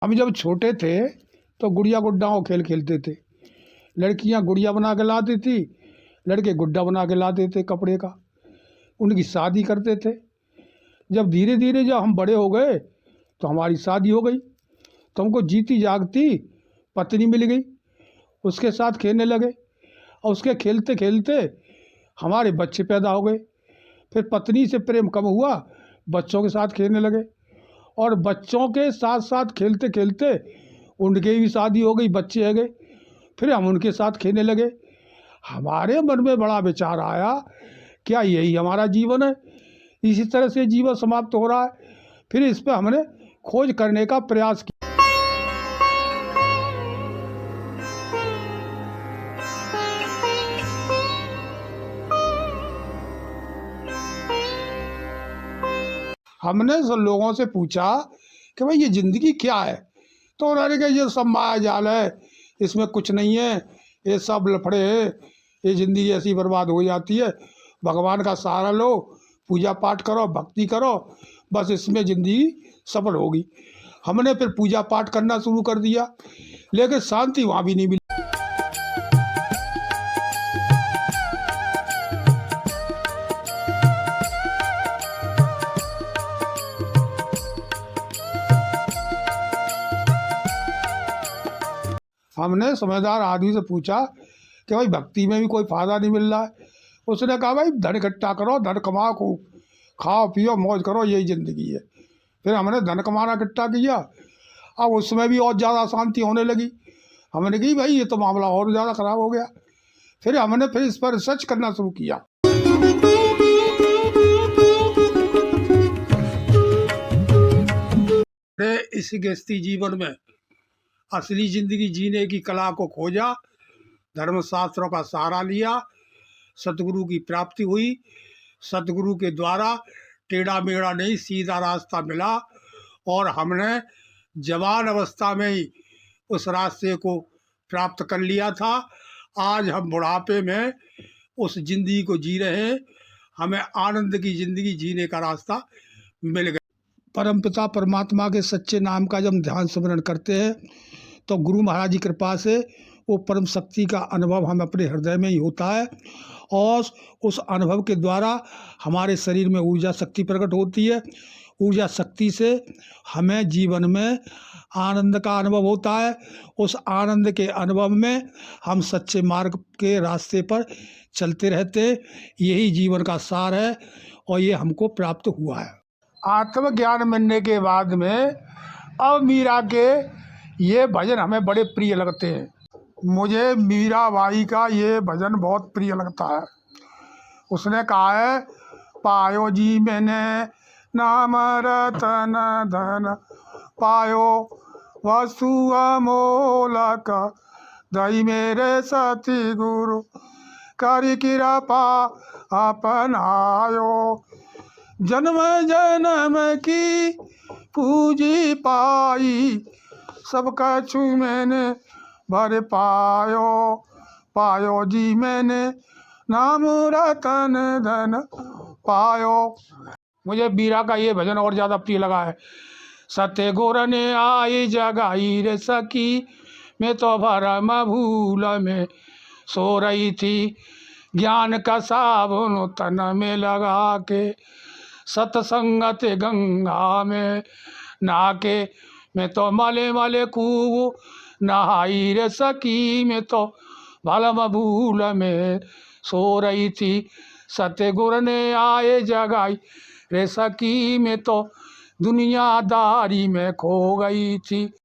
हम जब छोटे थे तो गुड़िया गुड्डा को खेल खेलते थे। लड़कियां गुड़िया बना के लाती थी, लड़के गुड्डा बना के लाते थे कपड़े का। उनकी शादी करते थे। जब धीरे धीरे जब हम बड़े हो गए तो हमारी शादी हो गई, तो हमको जीती जागती पत्नी मिल गई, उसके साथ खेलने लगे और उसके खेलते खेलते हमारे बच्चे पैदा हो गए। फिर पत्नी से प्रेम कम हुआ, बच्चों के साथ खेलने लगे और बच्चों के साथ साथ खेलते खेलते उनकी भी शादी हो गई, बच्चे आ गए। फिर हम उनके साथ खेलने लगे। हमारे मन में बड़ा विचार आया, क्या यही हमारा जीवन है? इसी तरह से जीवन समाप्त हो रहा है। फिर इस पर हमने खोज करने का प्रयास किया। हमने सब लोगों से पूछा कि भाई ये ज़िंदगी क्या है, तो उन्होंने कहा ये सब माया जाल है, इसमें कुछ नहीं है, ये सब लफड़े हैं, ये ज़िंदगी ऐसी बर्बाद हो जाती है। भगवान का सहारा लो, पूजा पाठ करो, भक्ति करो, बस इसमें ज़िंदगी सफल होगी। हमने फिर पूजा पाठ करना शुरू कर दिया, लेकिन शांति वहाँ भी नहीं मिली। हमने समझदार आदमी से पूछा कि भाई भक्ति में भी कोई फ़ायदा नहीं मिल रहा है। उसने कहा भाई धन इकट्ठा करो, धन कमाओ, खूब खाओ पियो मौज करो, यही ज़िंदगी है। फिर हमने धन कमाना इकट्ठा किया। अब उसमें भी और ज़्यादा अशांति होने लगी। हमने कही भाई ये तो मामला और ज़्यादा ख़राब हो गया। फिर हमने इस पर रिसर्च करना शुरू किया। इस गृहस्थी जीवन में असली ज़िंदगी जीने की कला को खोजा, धर्मशास्त्रों का सहारा लिया, सतगुरु की प्राप्ति हुई। सतगुरु के द्वारा टेढ़ा मेढ़ा नहीं सीधा रास्ता मिला और हमने जवान अवस्था में ही उस रास्ते को प्राप्त कर लिया था। आज हम बुढ़ापे में उस ज़िंदगी को जी रहे हैं। हमें आनंद की ज़िंदगी जीने का रास्ता मिल गया। परमपिता परमात्मा के सच्चे नाम का जब ध्यान स्मरण करते हैं तो गुरु महाराज की कृपा से वो परम शक्ति का अनुभव हम अपने हृदय में ही होता है और उस अनुभव के द्वारा हमारे शरीर में ऊर्जा शक्ति प्रकट होती है। ऊर्जा शक्ति से हमें जीवन में आनंद का अनुभव होता है। उस आनंद के अनुभव में हम सच्चे मार्ग के रास्ते पर चलते रहते हैं। यही जीवन का सार है और ये हमको प्राप्त हुआ है। आत्मज्ञान मिलने के बाद में अब मीरा के ये भजन हमें बड़े प्रिय लगते हैं। मुझे मीराबाई का ये भजन बहुत प्रिय लगता है। उसने कहा है, पायो जी मैंने नाम रतन धन, पायो वस्तु अमोलक, दई मेरे सती गुरु करी कृपा अपनायो, जन्म जन्म की पूजी पाई, सब कछु मैंने भर पायो, पायो जी मैंने नाम रतन धन पायो। मुझे बीरा का ये भजन और ज़्यादा प्रिय लगा है। सत्य गुर ने आई जगाई रे सखी, मैं तो भरम भूल में सो रही थी, ज्ञान का साबुन तन में लगा के, सत्संगत गंगा में नहा के, मैं तो मले मले खूब नहाई रे सखी, मैं तो भरम भूल में सो रही थी, सतगुर ने आए जगाई रे सखी, मैं तो दुनियादारी में खो गई थी।